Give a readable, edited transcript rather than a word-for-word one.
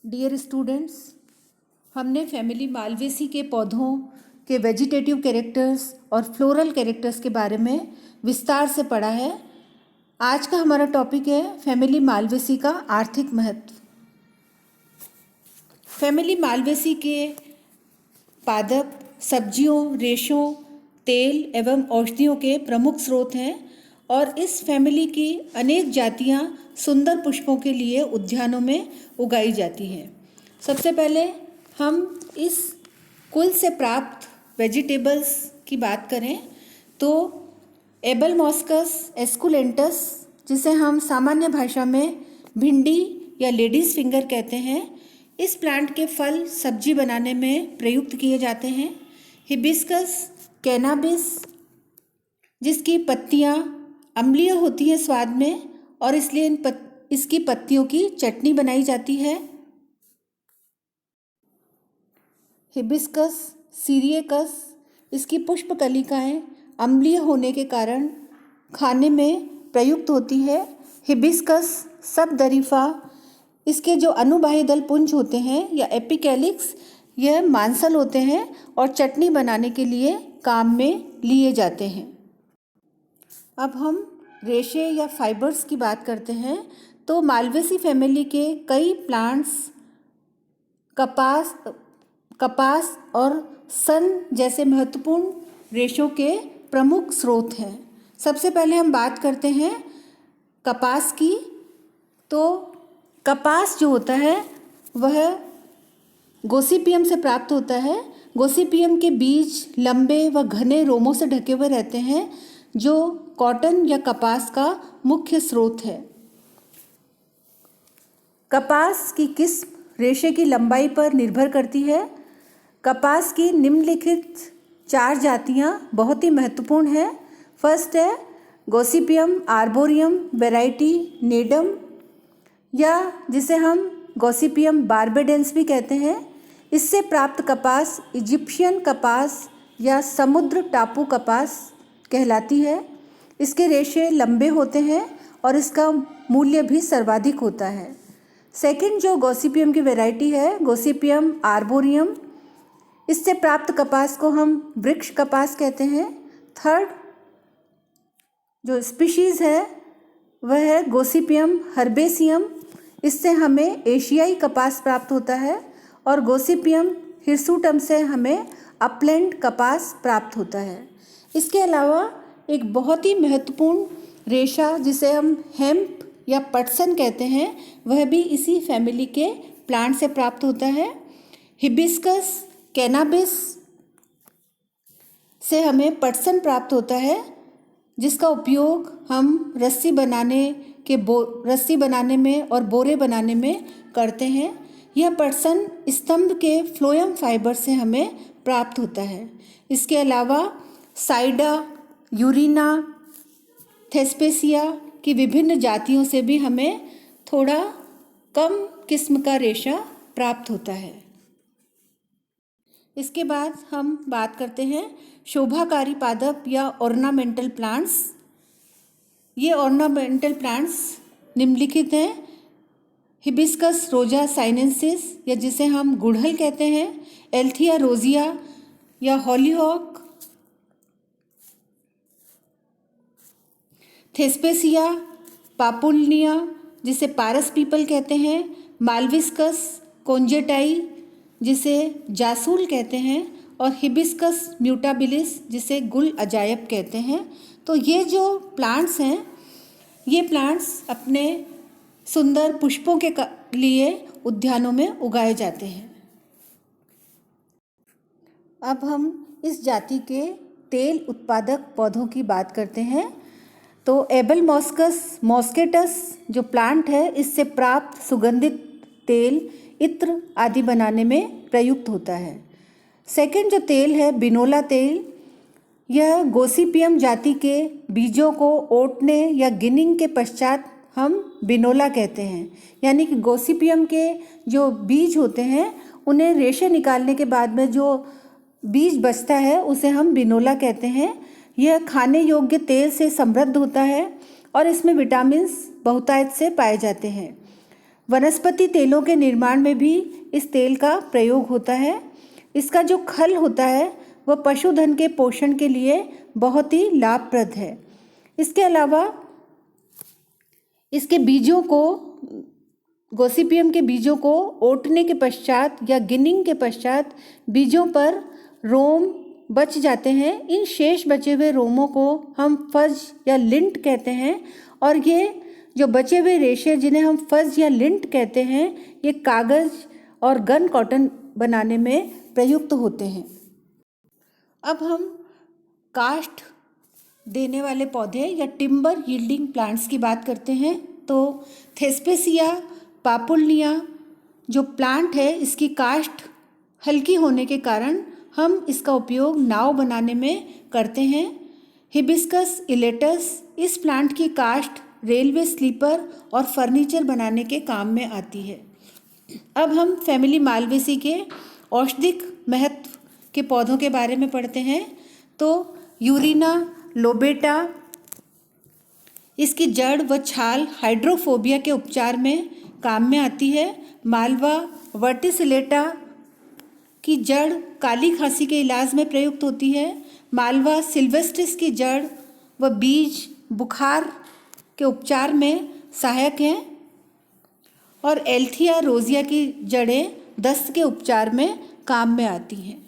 Dear students, हमने family Malvaceae के पौधों के वेजिटेटिव कैरेक्टर्स और फ्लोरल कैरेक्टर्स के बारे में विस्तार से पढ़ा है। आज का हमारा टॉपिक है फैमिली मालवेसी का आर्थिक महत्व। फैमिली मालवेसी के पादप सब्जियों, रेशों, तेल एवं औषधियों के प्रमुख स्रोत हैं और इस फैमिली की अनेक जातियां सुंदर पुष्पों के लिए उद्यानों में उगाई जाती हैं। सबसे पहले हम इस कुल से प्राप्त वेजिटेबल्स की बात करें तो एबलमॉस्कस एस्कुलेंटस, जिसे हम सामान्य भाषा में भिंडी या लेडीज़ फिंगर कहते हैं, इस प्लांट के फल सब्जी बनाने में प्रयुक्त किए जाते हैं। हिबिस्कस कैनाबिस, जिसकी पत्तियां अम्लीय होती हैं स्वाद में और इसलिए इसकी पत्तियों की चटनी बनाई जाती है। हिबिस्कस सीरियकस, इसकी पुष्प कलिकाएं अम्लीय होने के कारण खाने में प्रयुक्त होती है। हिबिस्कस सबदरिफा, इसके जो अनुबाही दल पुंज होते हैं या एपिकैलिक्स, यह मांसल होते हैं और चटनी बनाने के लिए काम में लिए जाते हैं। अब हम रेशे या फाइबर्स की बात करते हैं तो मालवेसी फैमिली के कई प्लांट्स कपास और सन जैसे महत्वपूर्ण रेशों के प्रमुख स्रोत हैं। सबसे पहले हम बात करते हैं कपास की। तो कपास जो होता है वह गोसिपियम से प्राप्त होता है। गोसिपियम के बीज लंबे व घने रोमों से ढके हुए रहते हैं, जो कॉटन या कपास का मुख्य स्रोत है। कपास की किस्म रेशे की लंबाई पर निर्भर करती है। कपास की निम्नलिखित 4 जातियां बहुत ही महत्वपूर्ण हैं। फर्स्ट है गोसिपियम आर्बोरियम वैरायटी नेडम, या जिसे हम गोसिपियम बार्बेडेंस भी कहते हैं। इससे प्राप्त कपास इजिप्शियन कपास या समुद्र टापू कपास कहलाती है। इसके रेशे लंबे होते हैं और इसका मूल्य भी सर्वाधिक होता है। सेकंड जो गोसिपियम की वैरायटी है गोसिपियम आर्बोरियम, इससे प्राप्त कपास को हम वृक्ष कपास कहते हैं। थर्ड जो स्पीशीज़ है वह है गोसिपियम हर्बेसियम, इससे हमें एशियाई कपास प्राप्त होता है। और गोसिपियम हिरसुटम से हमें अपलैंड कपास प्राप्त होता है। इसके अलावा एक बहुत ही महत्वपूर्ण रेशा जिसे हम हेम्प या पटसन कहते हैं, वह भी इसी फैमिली के प्लांट से प्राप्त होता है। हिबिस्कस कैनाबिस से हमें पटसन प्राप्त होता है, जिसका उपयोग हम रस्सी बनाने में और बोरे बनाने में करते हैं। यह पटसन स्तंभ के फ्लोएम फाइबर से हमें प्राप्त होता है। इसके अलावा साइडा, यूरिना, थेस्पेसिया की विभिन्न जातियों से भी हमें थोड़ा कम किस्म का रेशा प्राप्त होता है। इसके बाद हम बात करते हैं शोभाकारी पादप या ऑर्नामेंटल प्लांट्स। ये ऑर्नामेंटल प्लांट्स निम्नलिखित हैं। हिबिस्कस रोजा साइनेंसिस, या जिसे हम गुड़हल कहते हैं, एल्थिया रोजिया या हॉलीहॉक, थेस्पेसिया पापुलिया, जिसे पारस पीपल कहते हैं, मालविस्कस कोंजेटाई, जिसे जासूल कहते हैं, और हिबिस्कस म्यूटाबिलिस, जिसे गुल अजायब कहते हैं। तो ये जो प्लांट्स हैं, ये प्लांट्स अपने सुंदर पुष्पों के लिए उद्यानों में उगाए जाते हैं। अब हम इस जाति के तेल उत्पादक पौधों की बात करते हैं। तो एबलमॉस्कस मॉस्केटस जो प्लांट है, इससे प्राप्त सुगंधित तेल इत्र आदि बनाने में प्रयुक्त होता है। सेकंड जो तेल है बिनोला तेल, यह गोसिपियम जाति के बीजों को ओटने या गिनिंग के पश्चात हम बिनोला कहते हैं। यानी कि गोसिपियम के जो बीज होते हैं, उन्हें रेशे निकालने के बाद में जो बीज बचता है उसे हम बिनोला कहते हैं। यह खाने योग्य तेल से समृद्ध होता है और इसमें विटामिन्स बहुतायत से पाए जाते हैं। वनस्पति तेलों के निर्माण में भी इस तेल का प्रयोग होता है। इसका जो खल होता है वह पशुधन के पोषण के लिए बहुत ही लाभप्रद है। इसके अलावा इसके बीजों को, गॉसिपियम के बीजों को ओटने के पश्चात या गिनिंग के पश्चात बीजों पर रोम बच जाते हैं। इन शेष बचे हुए रोमों को हम फज या लिंट कहते हैं और ये जो बचे हुए रेशे जिन्हें हम फज या लिंट कहते हैं, ये कागज़ और गन कॉटन बनाने में प्रयुक्त होते हैं। अब हम काष्ठ देने वाले पौधे या टिम्बर यील्डिंग प्लांट्स की बात करते हैं। तो थेस्पेसिया पापुल्निया जो प्लांट है, इसकी काष्ठ हल्की होने के कारण हम इसका उपयोग नाव बनाने में करते हैं। हिबिस्कस इलेटस, इस प्लांट की काष्ठ रेलवे स्लीपर और फर्नीचर बनाने के काम में आती है। अब हम फैमिली मालवेसी के औषधिक महत्व के पौधों के बारे में पढ़ते हैं। तो यूरिना लोबेटा, इसकी जड़ व छाल हाइड्रोफोबिया के उपचार में काम में आती है। मालवा वर्टिसिलेटा की जड़ काली खांसी के इलाज में प्रयुक्त होती है। मालवा सिल्वेस्ट्रिस की जड़ व बीज बुखार के उपचार में सहायक हैं और एल्थिया रोजिया की जड़ें दस्त के उपचार में काम में आती हैं।